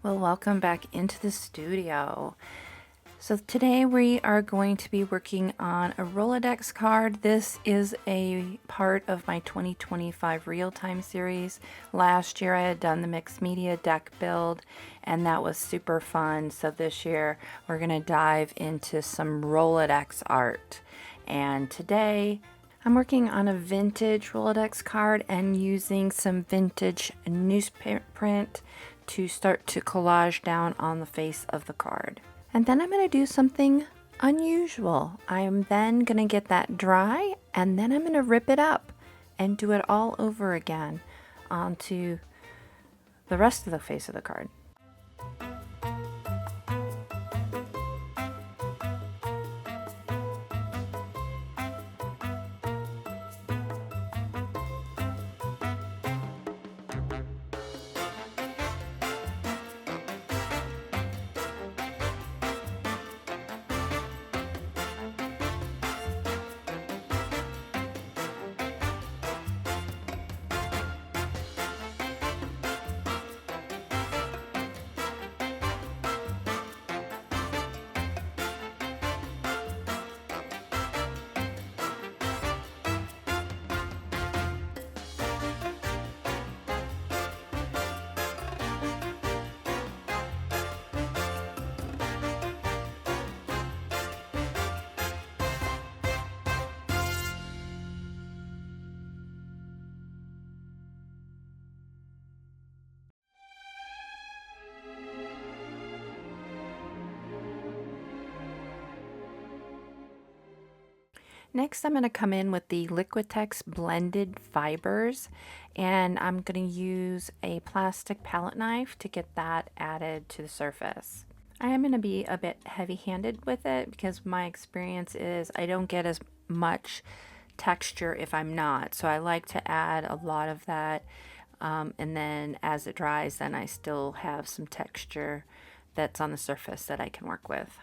Well, welcome back into the studio. So today we are going to be working on a Rol-ART-dex card. This is a part of my 2025 real-time series. Last year I had done the mixed media deck build and that was super fun. So this year we're going to dive into some Rol-ART-dex art. And today I'm working on a vintage rolodexart card and using some vintage newsprint to start to collage down on the face of the card. And then I'm going to do something unusual. I'm then going to get that dry and then I'm going to rip it up and do it all over again onto the rest of the face of the card. Next, I'm going to come in with the Liquitex blended fibers, and I'm going to use a plastic palette knife to get that added to the surface. I am going to be a bit heavy-handed with it because my experience is I don't get as much texture if I'm not, so I like to add a lot of that, and then as it dries, then I still have some texture that's on the surface that I can work with.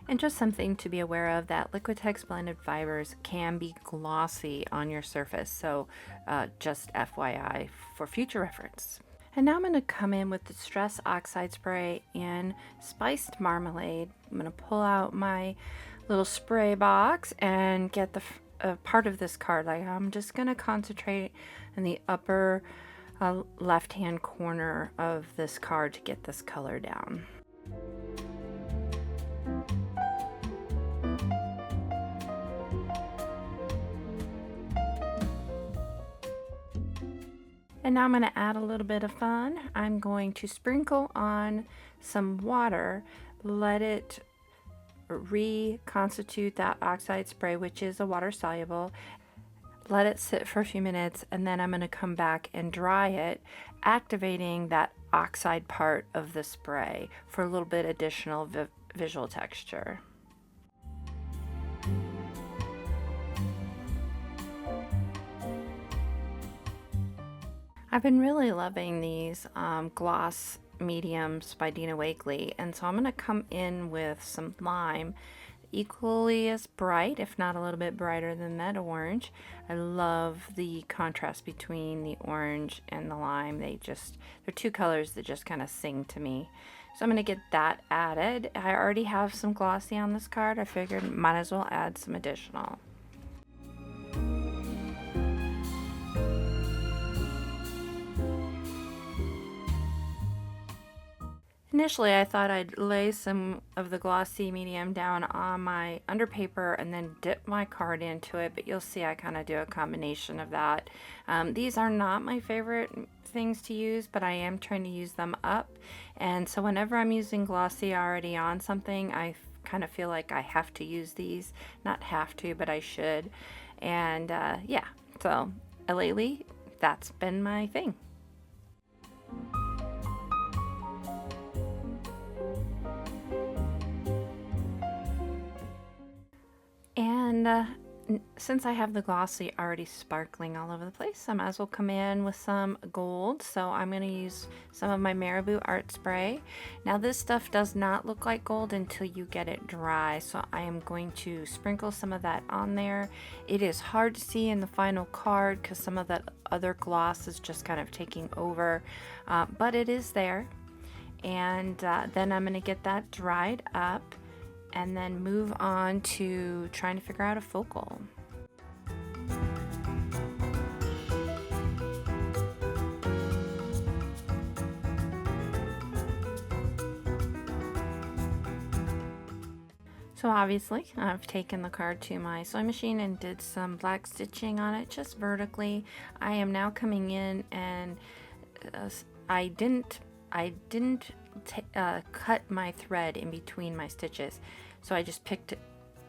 And just something to be aware of, that Liquitex blended fibers can be glossy on your surface, so just FYI for future reference. And now I'm going to come in with Distress Oxide Spray in Spiced Marmalade. I'm going to pull out my little spray box and get the part of this card. Like, I'm just going to concentrate in the upper left-hand corner of this card to get this color down. And now I'm going to add a little bit of fun. I'm going to sprinkle on some water, let it reconstitute that oxide spray, which is a water soluble. Let it sit for a few minutes, and then I'm going to come back and dry it, activating that oxide part of the spray for a little bit additional visual texture. I've been really loving these gloss mediums by Dina Wakley, and so I'm going to come in with some lime equally as bright, if not a little bit brighter than that orange. I love the contrast between the orange and the lime. They're two colors that just kind of sing to me. So I'm going to get that added. I already have some glossy on this card. I figured might as well add some additional. Initially, I thought I'd lay some of the glossy medium down on my underpaper and then dip my card into it, but you'll see I kind of do a combination of that. These are not my favorite things to use, but I am trying to use them up. And so whenever I'm using glossy already on something, I kind of feel like I have to use these. Not have to, but I should. And yeah, so lately, that's been my thing. And since I have the glossy already sparkling all over the place, I might as well come in with some gold. So I'm going to use some of my Maribu art spray. Now this stuff does not look like gold until you get it dry, so I am going to sprinkle some of that on there. It is hard to see in the final card because some of that other gloss is just kind of taking over, but it is there. And then I'm going to get that dried up and then move on to trying to figure out a focal. So obviously I've taken the card to my sewing machine and did some black stitching on it just vertically. I am now coming in and I didn't cut my thread in between my stitches, so I just picked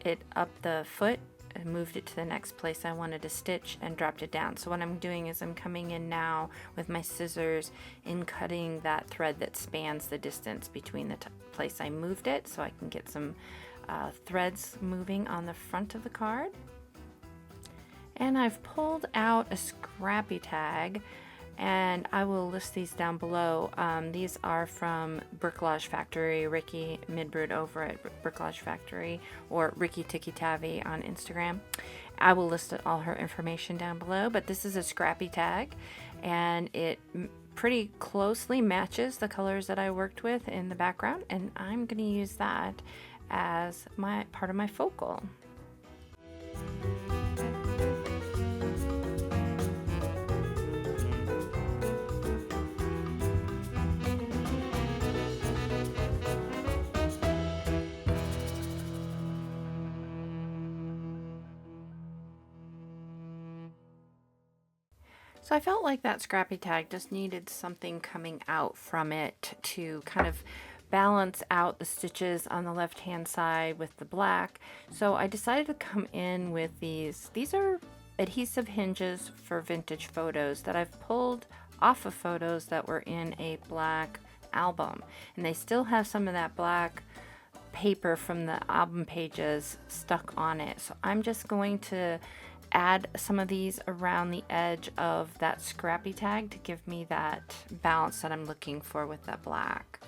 it up the foot and moved it to the next place I wanted to stitch and dropped it down. So what I'm doing is I'm coming in now with my scissors and cutting that thread that spans the distance between the place I moved it, so I can get some threads moving on the front of the card. And I've pulled out a Scrappy tag, and I will list these down below. These are from Bricolage Factory, Ricki Midbrod over at Bricolage Factory, or Ricki Tikki Tavi on Instagram. I will list all her information down below, but this is a Scrappy tag, and it pretty closely matches the colors that I worked with in the background, and I'm going to use that as part of my focal. So I felt like that Scrappy tag just needed something coming out from it to kind of balance out the stitches on the left hand side with the black. So I decided to come in with these. These are adhesive hinges for vintage photos that I've pulled off of photos that were in a black album, and they still have some of that black paper from the album pages stuck on it. So I'm just going to add some of these around the edge of that Scrappy tag to give me that balance that I'm looking for with that black.